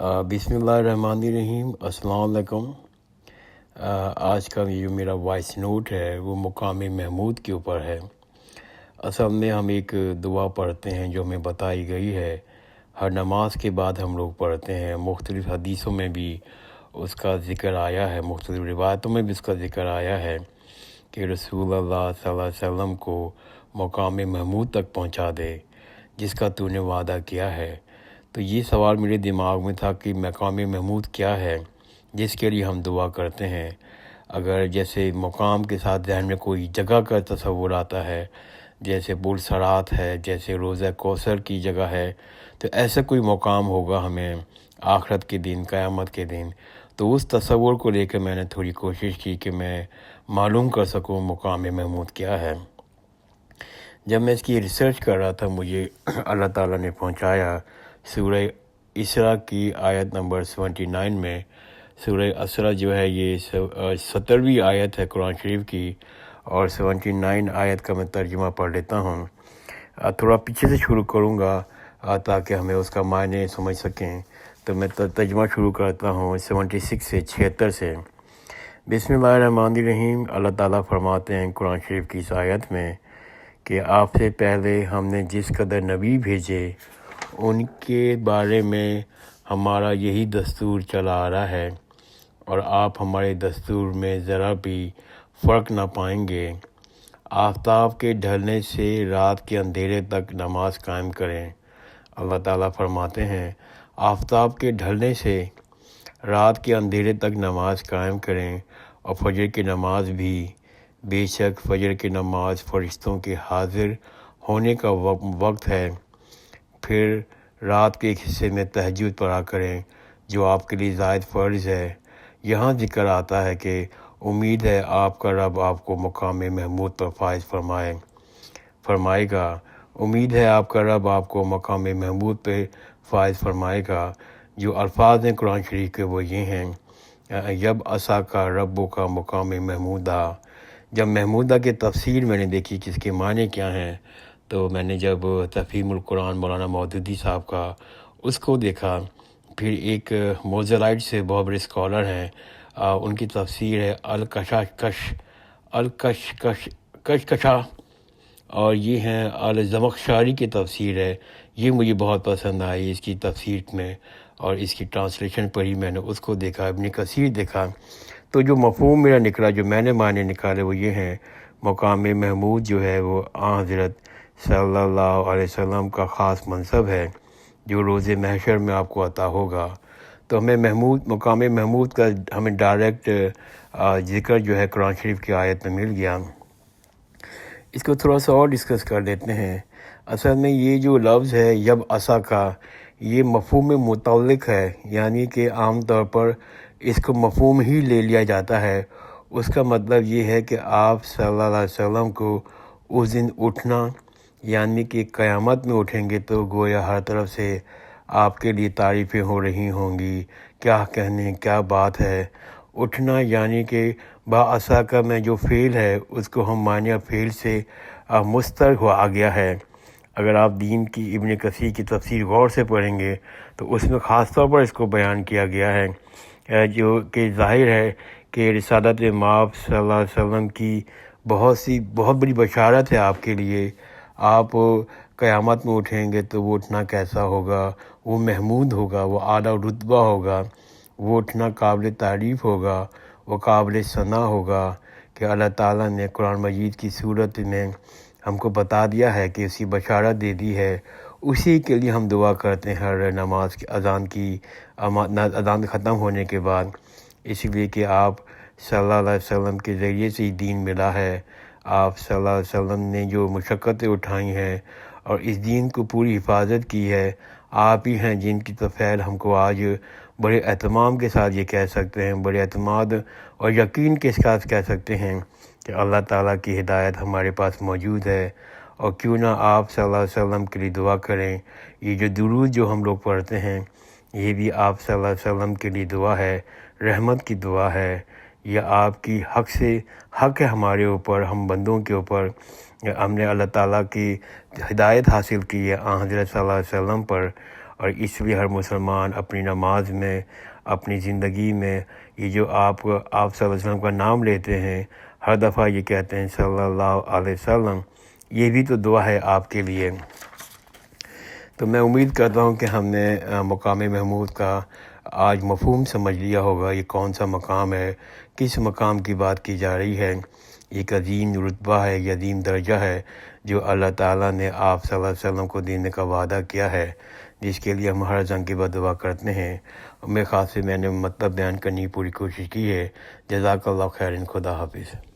بسم اللہ الرحمن الرحیم۔ السلام علیکم۔ آج کا یہ جو میرا وائس نوٹ ہے وہ مقام محمود کے اوپر ہے۔ اصل میں ہم ایک دعا پڑھتے ہیں جو ہمیں بتائی گئی ہے، ہر نماز کے بعد ہم لوگ پڑھتے ہیں۔ مختلف حدیثوں میں بھی اس کا ذکر آیا ہے، مختلف روایتوں میں بھی اس کا ذکر آیا ہے کہ رسول اللہ صلی اللہ علیہ وسلم کو مقام محمود تک پہنچا دے جس کا تو نے وعدہ کیا ہے۔ تو یہ سوال میرے دماغ میں تھا کہ مقام محمود کیا ہے جس کے لیے ہم دعا کرتے ہیں۔ اگر جیسے مقام کے ساتھ ذہن میں کوئی جگہ کا تصور آتا ہے، جیسے پرسرات ہے، جیسے روضہ کوثر کی جگہ ہے، تو ایسا کوئی مقام ہوگا ہمیں آخرت کے دن، قیامت کے دن۔ تو اس تصور کو لے کر میں نے تھوڑی کوشش کی کہ میں معلوم کر سکوں مقام محمود کیا ہے۔ جب میں اس کی ریسرچ کر رہا تھا، مجھے اللہ تعالیٰ نے پہنچایا سورہ اسراء کی آیت نمبر 79 میں۔ سورہ اسراء جو ہے یہ 70ویں آیت ہے قرآن شریف کی، اور 79 آیت کا میں ترجمہ پڑھ لیتا ہوں۔ تھوڑا پیچھے سے شروع کروں گا تاکہ ہمیں اس کا معنی سمجھ سکیں۔ تو میں ترجمہ شروع کرتا ہوں 76 سے 76 سے۔ بسم اللہ الرحمن الرحیم۔ اللہ تعالیٰ فرماتے ہیں قرآن شریف کی اس آیت میں کہ آپ سے پہلے ہم نے جس قدر نبی بھیجے ان کے بارے میں ہمارا یہی دستور چلا آ رہا ہے، اور آپ ہمارے دستور میں ذرا بھی فرق نہ پائیں گے۔ آفتاب کے ڈھلنے سے رات کے اندھیرے تک نماز قائم کریں۔ اللہ تعالیٰ فرماتے ہیں آفتاب کے ڈھلنے سے رات کے اندھیرے تک نماز قائم کریں، اور فجر کی نماز بھی۔ بے شک فجر کی نماز فرشتوں کے حاضر ہونے کا وقت ہے۔ پھر رات کے ایک حصے میں تہجد پڑھا کریں جو آپ کے لیے زائد فرض ہے۔ یہاں ذکر آتا ہے کہ امید ہے آپ کا رب آپ کو مقام محمود پر فائز فرمائے گا۔ امید ہے آپ کا رب آپ کو مقام محمود پہ فائز فرمائے گا۔ جو الفاظ ہیں قرآن شریف کے وہ یہ ہیں، یب عصا کا ربو کا مقام محمودہ۔ جب محمودہ کی تفسیر میں نے دیکھی کہ اس کے معنی کیا ہیں، تو میں نے جب تفہیم القرآن مولانا مودودی صاحب کا اس کو دیکھا، پھر ایک موزلائٹ سے بہت بڑے اسکالر ہیں، ان کی تفسیر ہے الکشکشا، اور یہ ہیں الزمخشری کی تفسیر ہے۔ یہ مجھے بہت پسند آئی اس کی تفسیر میں، اور اس کی ٹرانسلیشن پڑھی میں نے، اس کو دیکھا، ابن کثیر دیکھا۔ تو جو مفہوم میرا نکلا، جو میں نے معنی نکالے وہ یہ ہیں، مقام محمود جو ہے وہ حضرت صلی اللہ علیہ وسلم کا خاص منصب ہے جو روز محشر میں آپ کو عطا ہوگا۔ تو ہمیں مقام محمود کا ہمیں ڈائریکٹ ذکر جو ہے قرآن شریف کی آیت میں مل گیا۔ اس کو تھوڑا سا اور ڈسکس کر لیتے ہیں۔ اصل میں یہ جو لفظ ہے یب عصا کا، یہ مفہوم متعلق ہے، یعنی کہ عام طور پر اس کو مفہوم ہی لے لیا جاتا ہے۔ اس کا مطلب یہ ہے کہ آپ صلی اللہ علیہ وسلم کو اس دن اٹھنا، یعنی کہ قیامت میں اٹھیں گے تو گویا ہر طرف سے آپ کے لیے تعریفیں ہو رہی ہوں گی، کیا کہنے، کیا بات ہے۔ اٹھنا یعنی کہ باعثا کا میں جو فعل ہے اس کو ہم معنی فعل سے مستر آ گیا ہے۔ اگر آپ دین کی ابن کثیر کی تفسیر غور سے پڑھیں گے تو اس میں خاص طور پر اس کو بیان کیا گیا ہے، جو کہ ظاہر ہے کہ رسالت مآب صلی اللہ علیہ وسلم کی بہت بڑی بشارت ہے آپ کے لیے۔ آپ قیامت میں اٹھیں گے تو وہ اٹھنا کیسا ہوگا، وہ محمود ہوگا، وہ اعلیٰ رتبہ ہوگا، وہ اٹھنا قابل تعریف ہوگا، وہ قابل ثنا ہوگا کہ اللہ تعالیٰ نے قرآن مجید کی صورت میں ہم کو بتا دیا ہے کہ اسی بشارت دے دی ہے۔ اسی کے لیے ہم دعا کرتے ہیں ہر نماز کی اذان ختم ہونے کے بعد، اس لیے کہ آپ صلی اللہ علیہ وسلم کے ذریعے سے ہی دین ملا ہے۔ آپ صلی اللہ علیہ وسلم نے جو مشقتیں اٹھائی ہیں اور اس دین کو پوری حفاظت کی ہے، آپ ہی ہیں جن کی توفیل ہم کو آج بڑے اہتمام کے ساتھ یہ کہہ سکتے ہیں، بڑے اعتماد اور یقین کے ساتھ کہہ سکتے ہیں کہ اللہ تعالیٰ کی ہدایت ہمارے پاس موجود ہے۔ اور کیوں نہ آپ صلی اللہ علیہ وسلم کے لیے دعا کریں۔ یہ جو درود جو ہم لوگ پڑھتے ہیں یہ بھی آپ صلی اللہ علیہ وسلم کے لیے دعا ہے، رحمت کی دعا ہے۔ یہ آپ کی حق ہے ہمارے اوپر، ہم بندوں کے اوپر۔ ہم نے اللہ تعالیٰ کی ہدایت حاصل کی ہے حضرت صلی اللہ علیہ وسلم پر، اور اس لیے ہر مسلمان اپنی نماز میں، اپنی زندگی میں یہ جو آپ صلی اللہ علیہ وسلم کا نام لیتے ہیں، ہر دفعہ یہ کہتے ہیں صلی اللہ علیہ وسلم، یہ بھی تو دعا ہے آپ کے لیے۔ تو میں امید کرتا ہوں کہ ہم نے مقام محمود کا آج مفہوم سمجھ لیا ہوگا، یہ کون سا مقام ہے، کس مقام کی بات کی جا رہی ہے۔ ایک عظیم رتبہ ہے، یہ عظیم درجہ ہے جو اللہ تعالیٰ نے آپ صلی اللہ علیہ وسلم کو دینے کا وعدہ کیا ہے، جس کے لیے ہم ہر جنگ کی بدعا کرتے ہیں۔ میرے خیال سے میں نے مطلب بیان کرنے کی پوری کوشش کی ہے۔ جزاک اللہ خیر، خدا حافظ۔